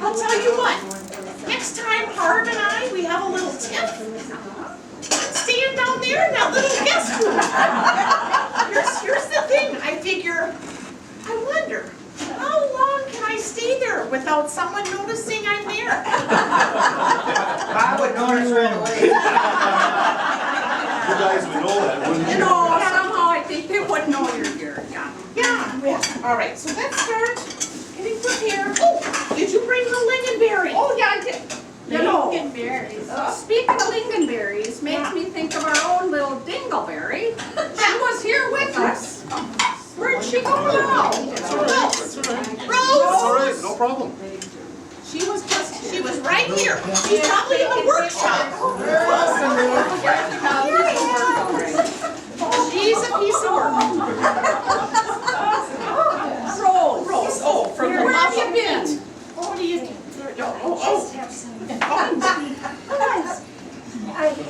I'll tell you what, next time Harv and we have a little tip. Stand down there in that little guest room. Here's the thing, I figure, I wonder, how long can I stay there without someone noticing I'm there? I would notice right away. You guys would know that, wouldn't you? You know, somehow I think they would know you're here, yeah. Yeah, well, all right, so let's start getting prepared. Oh, did you bring the lingonberry? Oh, yeah, I did. You know, Lingonberries. speaking of lingonberries, makes me think of our own little dingleberry. She was here with us. Where'd she go now? Rose! All right, no problem. She was just She was right here. She's probably in the workshop. She's a piece of work. Rose, oh, from Where have you been? Oh, do you? Just have some I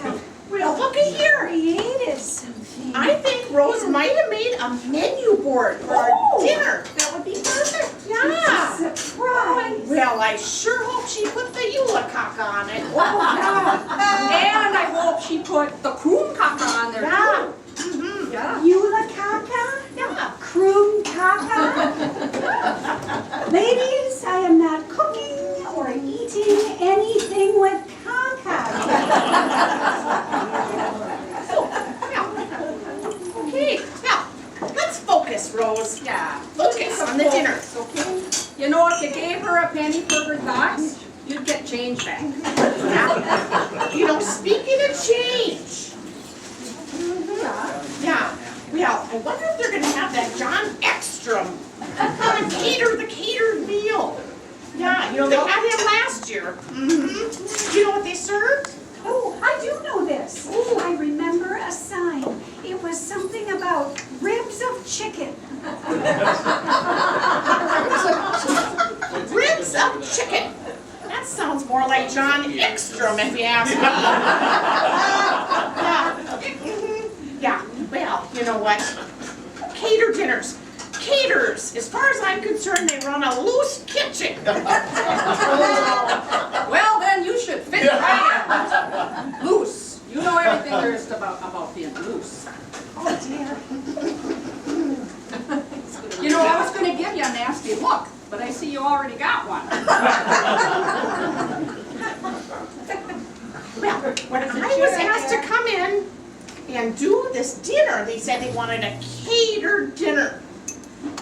have Well, look at here. created something. I think Rose might have made a menu board for our dinner. That would be perfect. Yeah. Surprise! Well, I sure hope she put the Eula caca on it. And I hope she put the coon caca on there Yeah. too. Yeah. Eula caca? Yeah. Kroon caca? Ladies, I am not cooking or eating anything with caca. Okay, now, let's focus, Rose. Yeah. Focus on the dinner. Okay. You know, if you gave her a penny for her thoughts, you'd get change back. You know, speaking of change. Yeah. Well, I wonder if they're going to have that John Ekstrom come and cater the catered meal. Yeah, you know, they had him last year. You know what they served? Oh, I do know this. Ooh. I remember a sign. It was something about ribs of chicken. Ribs of chicken. That sounds more like John Ekstrom, if you ask me. Yeah, well, you know what? Cater dinners. Caterers, as far as I'm concerned, they run a loose kitchen. Well, then you should fit right in. Loose. You know everything there is about being loose. Oh dear. You know, I was going to give you a nasty look, but I see you already got one. Well, when I was asked to come in and do this dinner, they said they wanted a catered dinner.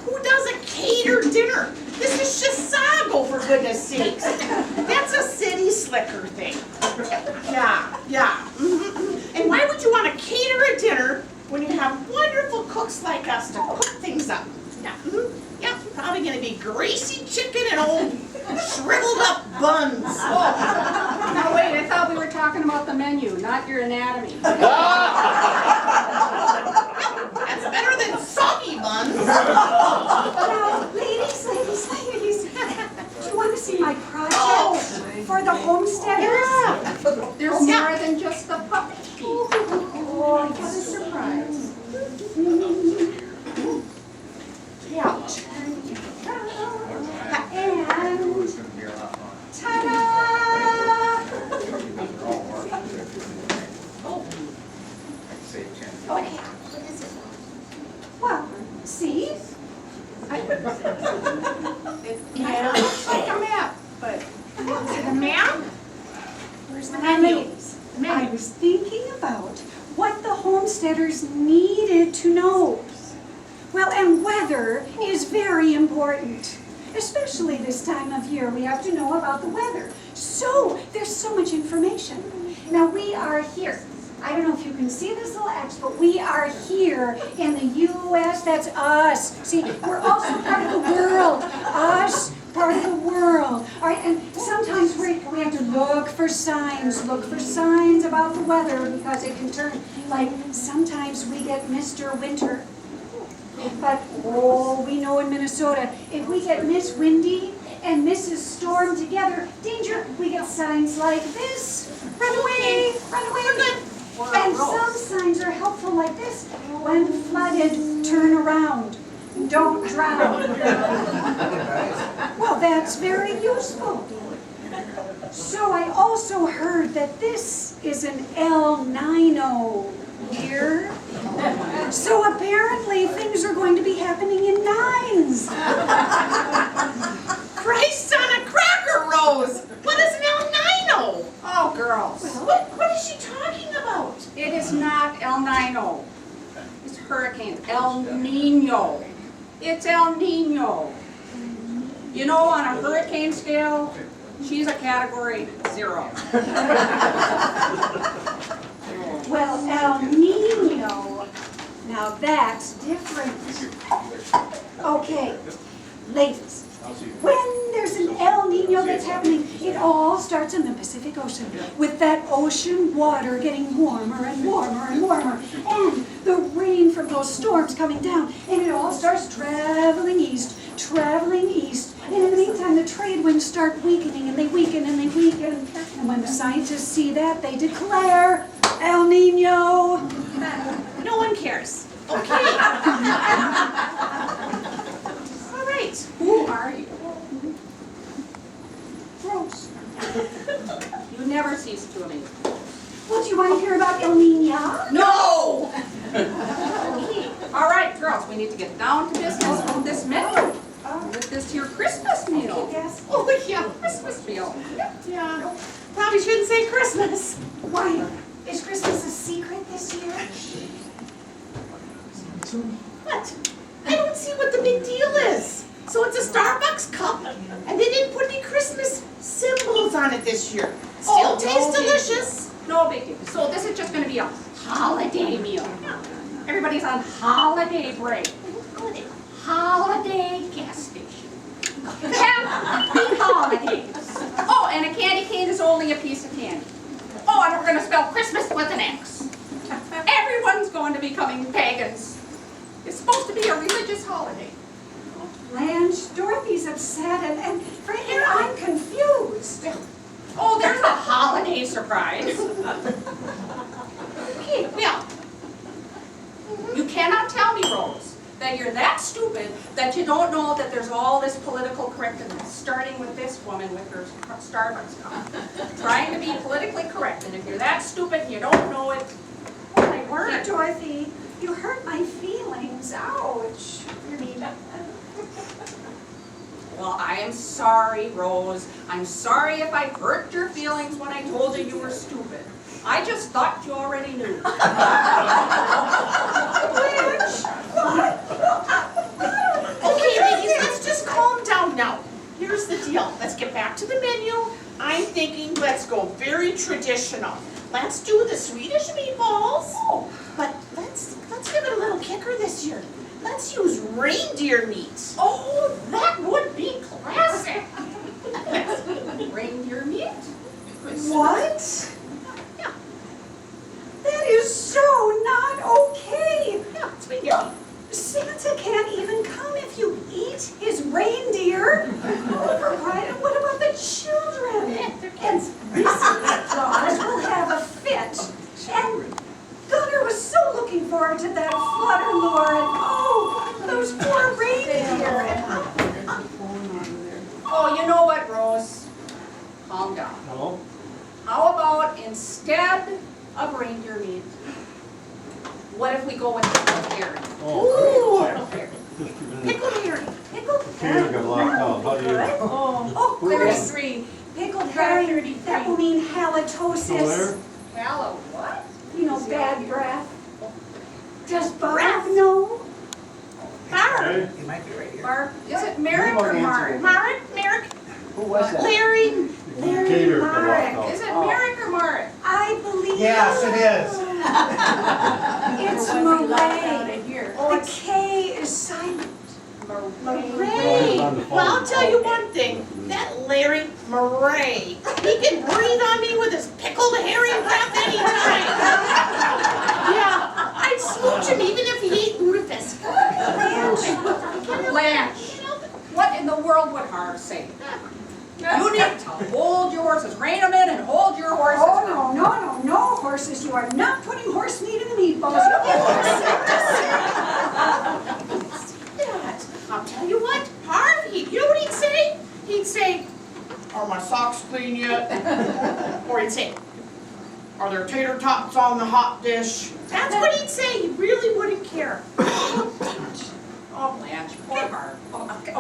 Who does a catered dinner? This is Chisago, for goodness sakes. That's a city slicker thing. Yeah. And why would you want to cater a dinner when you have wonderful cooks like us to cook things up? Yeah, probably going to be greasy chicken and old shriveled up buns. Now wait, I thought we were talking about the menu, not your anatomy. That's better than soggy buns. Now, ladies. Do you want to see my project for the homesteaders? Yeah. There's more than just the puppet sheet. Oh, I got a surprise. Yeah. And ta-da! Okay. Well, see? Yeah. Looks like a map, but The map? Where's the Now, menu? ladies, The menu. I was thinking about what the homesteaders needed to know. Well, and weather is very important, especially this time of year. We have to know about the weather. So, there's so much information. Now, we are here. I don't know if you can see this little X, but we are here in the U.S. That's us. See, we're also part of the world. Us, part of the world. All right, and sometimes we have to look for signs about the weather because it can turn, like sometimes we get Mr. Winter. But, oh, we know in Minnesota, if we get Miss Windy and Mrs. Storm together, danger, we get signs like this. Run away, run away. And some signs are helpful like this. When flooded, turn around. Don't drown. Well, that's very useful. So I also heard that this is an El Nino year. So apparently things are going to be happening in nines. Christ on a cracker, Rose! What is an El Nino? Oh, girls, What is she talking about? it is not El Nino. It's hurricane El Nino. It's El Nino. You know, on a hurricane scale, she's a category 0. Well, El Nino, now that's different. Okay, ladies, when there's an El Nino that's happening, it all starts in the Pacific Ocean, with that ocean water getting warmer and warmer and warmer, and the rain from those storms coming down, and it all starts traveling east, and in the meantime, the trade winds start weakening, and they weaken, and they weaken, and when the scientists see that, they declare El Nino. No one cares. Okay. All right. Who are you? Gross. You never cease to amaze me. Well, do you want to hear about El Nino? No! All right, girls, we need to get down to business with this menu. With this here Christmas meal. Yes. Oh, yeah. Christmas meal. Yeah. Probably shouldn't say Christmas. Why? Is Christmas a secret this year? What? I don't see what the big deal is. So it's a Starbucks cup, and they didn't put any Christmas symbols on it this year. Still tastes delicious. No big deal. So this is just going to be a holiday meal. Everybody's on holiday break. Holiday gas station. Happy holidays. Oh, and a candy cane is only a piece of candy. Oh, and we're going to spell Christmas with an X. Everyone's going to be becoming pagans. It's supposed to be a religious holiday. Blanche, Dorothy's upset, and frankly, I'm confused. Oh, there's a holiday surprise. Okay, well, You cannot tell me, Rose, that you're that stupid that you don't know that there's all this political correctness, starting with this woman with her Starbucks cup, trying to be politically correct. And if you're that stupid and you don't know it, Oh, my word, Dorothy, you hurt my feelings. Ouch. I mean, well, I am sorry, Rose. I'm sorry if I hurt your feelings when I told you you were stupid. I just thought you already knew. Blanche, what? okay, ladies, let's just calm down now. Here's the deal. Let's get back to the menu. I'm thinking let's go very traditional. Let's do the Swedish meatballs. But let's give it a little kicker this year. Let's use reindeer meat. Oh, that would be classic. Reindeer meat? What? Yeah, That is so not okay. yeah, it's reindeer meat. Santa can't even come if you eat his reindeer. Oh, for crying out, what about the children? They're And kids. Mrs. Claus will have a fit. And Gunnar was so looking forward to that flutter lure, and oh, those poor reindeer. Oh, you know what, Rose? Calm down. Hello? How about instead of reindeer meat, what if we go with pickled herring? Ooh, Just pickled herring. Pickled Peter got locked herring. out. How do you? Oh, there's pickled herring. That will mean halitosis. Still there? Hello, what? You know, bad breath. Does Barb know? Barb. Okay. You might be right here. Mark, is it Merrick or Mark? Merrick. Who was that? Larry. Peter got locked Mark, out. is it Merrick or Mark? I believe. Yes, it is. It's Murray. The K is silent. Murray. Well, I'll tell you one thing. That Larry Murray, he can breathe on me with his pickled herring breath anytime. Yeah, I'd smooch him even if he ate Rufus. Blanche, what in the world would Harv say? You need to hold your horses, rein them in and hold your horses. Oh, no horses. You are not putting horse meat in the meatballs. You get I'll tell you what, Harv, you know what he'd say? He'd say, "Are my socks clean?" green yet? Or he'd say, are there tater tots on the hot dish? That's what he'd say, he really wouldn't care. Oh, Blanche, poor heart.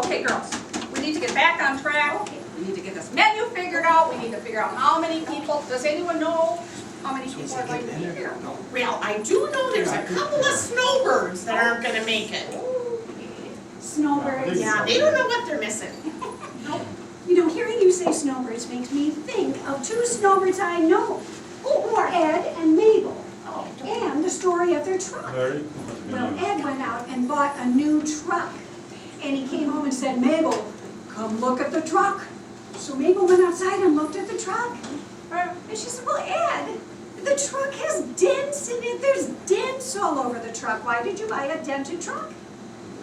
Okay, girls, we need to get back on track. We need to get this menu figured out. We need to figure out how many people. Does anyone know how many people are going to be here? Well, I do know there's a couple of snowbirds that aren't gonna make it. Snowbirds. Yeah, they don't know what they're missing. You know, hearing you say snowbirds makes me think of two snowbirds I know, who are Ed and Mabel, and the story of their truck. Mary? Well, Ed went out and bought a new truck, and he came home and said, Mabel, come look at the truck. So Mabel went outside and looked at the truck, and she said, well, Ed, the truck has dents in it. There's dents all over the truck. Why did you buy a dented truck?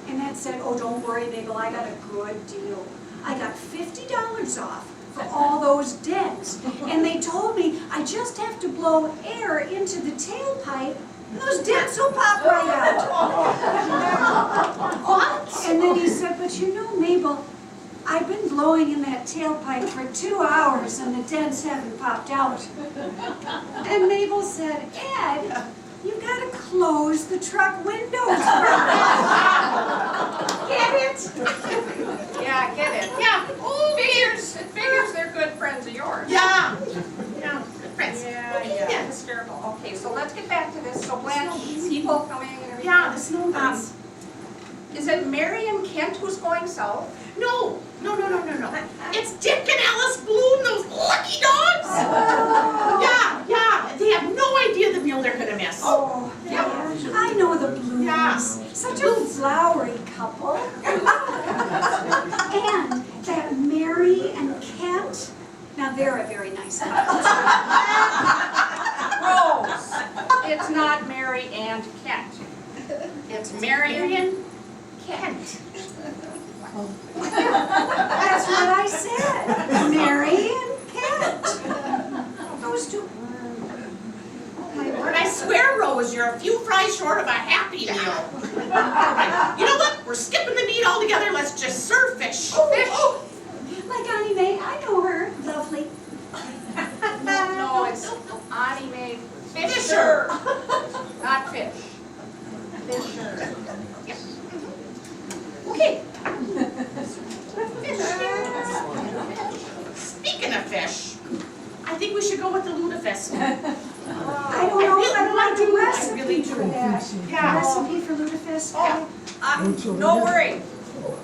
And Ed said, oh, don't worry, Mabel, I got a good deal. I got $50 off for all those dents. And they told me I just have to blow air into the tailpipe, and those dents will pop right out. What? And then he said, but you know, Mabel, I've been blowing in that tailpipe for 2 hours and the dents haven't popped out. And Mabel said, Ed, you gotta close the truck windows first. Get it? Yeah, get it. Yeah, it figures they're good friends of yours. Yeah, yeah, good friends. Yeah, hysterical. Okay, so let's get back to this. So Blanche, people coming and everything. Yeah, the snowbirds. Is it Mary and Kent who's going south? No. It's Dick and Alice Bloom, those lucky dogs. Yeah, they have no idea the meal they're gonna miss. Oh, yeah. I know the Blues. Yeah. Such a flowery couple. And that Mary and Kent, now they're a very nice couple. Rose. It's not Mary and Kent. It's Mary and Kent. That's what I said. Mary and Kent. Those two. And I swear, Rose, you're a few fries short of a Happy Meal. Right. You know what? We're skipping the meat altogether. Let's just serve fish. Oh, like Annie Mae, I know her. Lovely. No, it's Annie Mae Fisher. Not fish. Fisher. Yep. Okay. Speaking of fish, I think we should go with the lutefisk. I don't know if I want the I recipe really do. for that. Yeah. Recipe for lutefisk. Don't worry.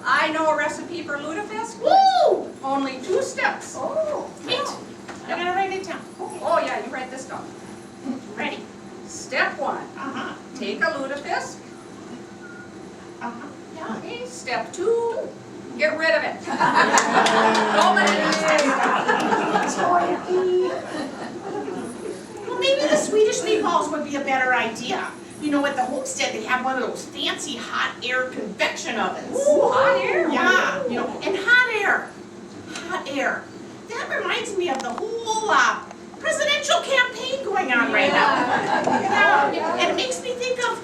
I know a recipe for lutefisk. Woo! Only 2 steps. Oh, Wait, I gotta write it down. Oh yeah, you write this down. Ready? Step 1. Uh-huh. Take a lutefisk. Uh-huh. Yeah. Okay. Step 2. Get rid of it. Nobody needs that stuff. Well, maybe the Swedish meatballs would be a better idea. You know, at the Homestead, they have one of those fancy hot air convection ovens. Ooh, hot air. Yeah, you know, and hot air. Hot air. That reminds me of the whole presidential campaign going on right now. Yeah. And it makes me think of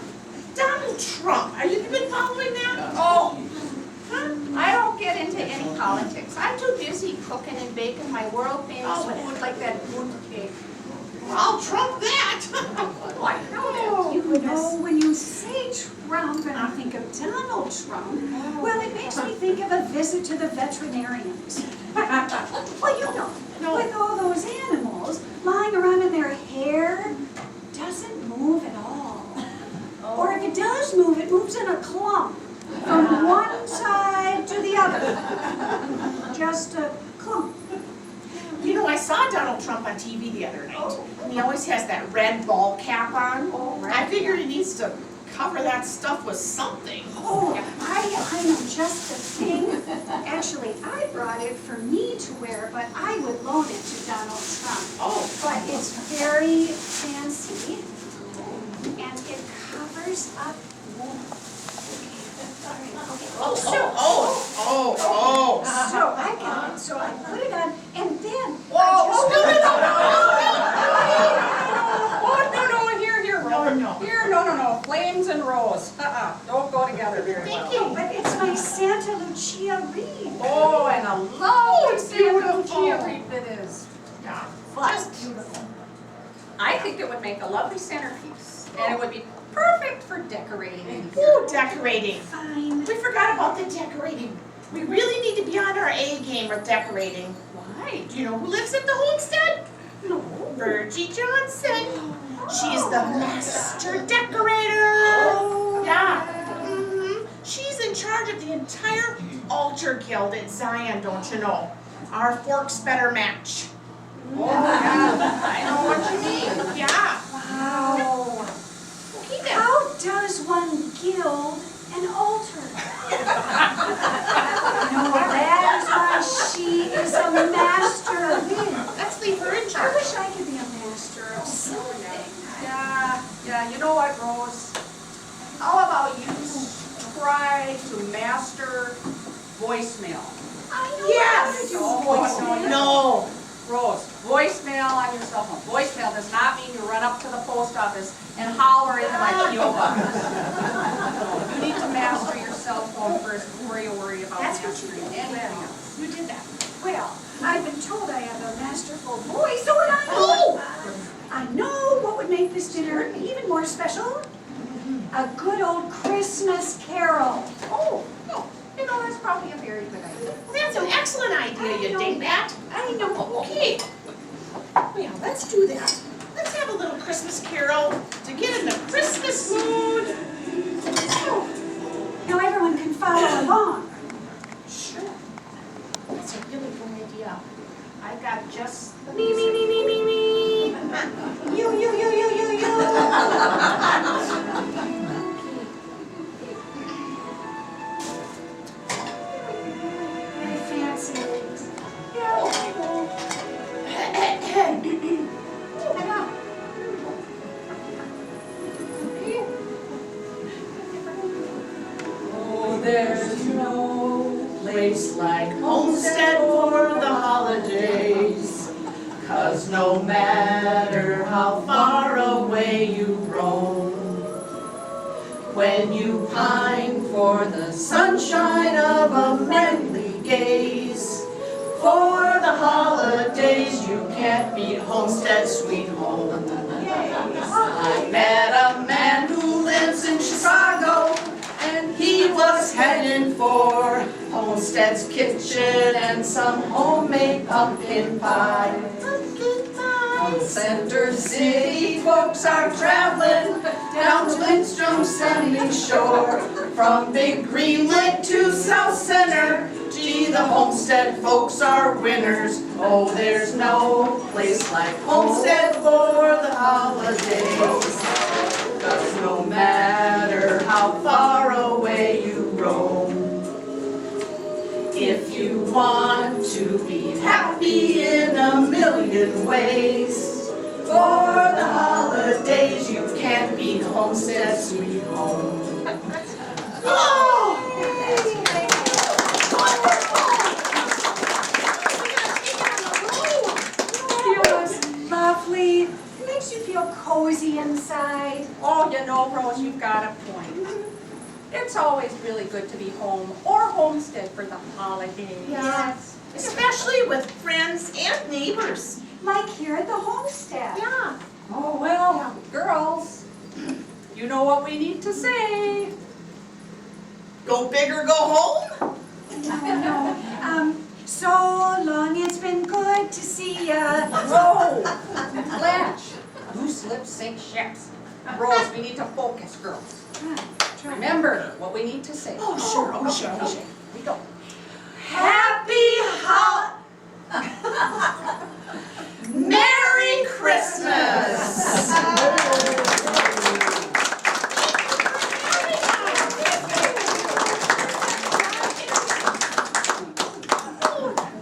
Donald Trump. Have you been following that? Oh, Huh? I don't get into any politics. I'm too busy cooking and baking my world famous Oh, food like that moon cake. I'll trump that. Oh, I know that. You know, when you say Trump and I think of Donald Trump, well, it makes me think of a visit to the veterinarians. Well, you know, with all those animals lying around and their hair doesn't move at all. Or if it does move, it moves in a clump from one side to the other. Just a clump. You know, I saw Donald Trump on TV the other night, and he always has that red ball cap on. I figure he needs to cover that stuff with something. Oh, I know just the thing. Actually, I brought it for me to wear, but I would loan it to Donald Trump. Oh. But it's very fancy, and it covers up. So I got it, so I put it on, and then No. Flames and rose. Don't go together very well. Thank you, but it's my Santa Lucia wreath. Oh, and a lovely Santa Lucia wreath it is. But I think it would make a lovely centerpiece, and it would be perfect for decorating in here. Ooh, decorating. Fine. We forgot about the decorating. We really need to be on our A game with decorating. Why? Do you know who lives at the homestead? No. Virgie Johnson. She's the master decorator. Yeah. She's in charge of the entire altar guild at Zion, don't you know? Our forks better match. Oh, yeah, I know what you mean. Yeah. Wow. Okay then. How does one gild an altar? No, that is why she is a master of it. Let's leave her in I charge. wish I could be a master of something. Yeah, you know what, Rose? How about you try to master voicemail? I know Yes. how to do Oh, voicemail. No. Rose, voicemail on your cell phone. Voicemail does not mean you run up to the post office and holler into my P.O. box. No, you need to master your cell phone first before you worry about That's what you mastering did. anything else. You did that. Well, I've been told I have a masterful voice, so what I Oh. I know what would make this dinner even more special. A good old Christmas carol. Oh, you know, that's probably a very good idea. That's an excellent idea, you know. dingbat. I know. Okay. Yeah, let's do that. Let's have a little Christmas carol to get in the Christmas mood. Now everyone can follow along. Sure. That's a really good idea. I've got just the Me, me, me, me, me, me. You. Very fancy. Yeah, I know. Oh, there's no place like Homestead for the holidays. 'Cause no matter how far away you roam, when you pine for the sunshine of a friendly gaze, for the holidays you can't beat Homestead sweet home. I met a man who lives in Chicago, and he was heading for Homestead's kitchen and some homemade pumpkin pie. From Center City, folks are traveling down to Lindstrom's sunny shore. From Big Green Lake to South Center, gee, the Homestead folks are winners. Oh, there's no place like Homestead for the holidays. 'Cause no matter how far away you roam, if you want to be happy in a million ways, for the holidays you can't beat Homestead sweet home. Oh! Feels lovely. It makes you feel cozy inside. Oh, you know, Rose, you've got a point. It's always really good to be home or homestead for the holidays. Yes, especially with friends and neighbors. Like here at the homestead. Yeah. Oh, well, girls, you know what we need to say. Go big or go home? No. So long it's been good to see ya. Whoa! Blanche, loose lips sink ships. Rose, we need to focus, girls. Remember what we need to say. Oh, sure, oh, sure, oh, sure. Here we go. Happy Merry Christmas!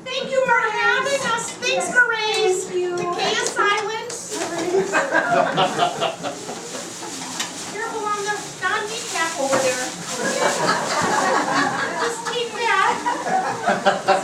Thank you for having us. Thanks, Maurice. Thank you. The K is silent. Careful on the non-decaf over there. Just keep that.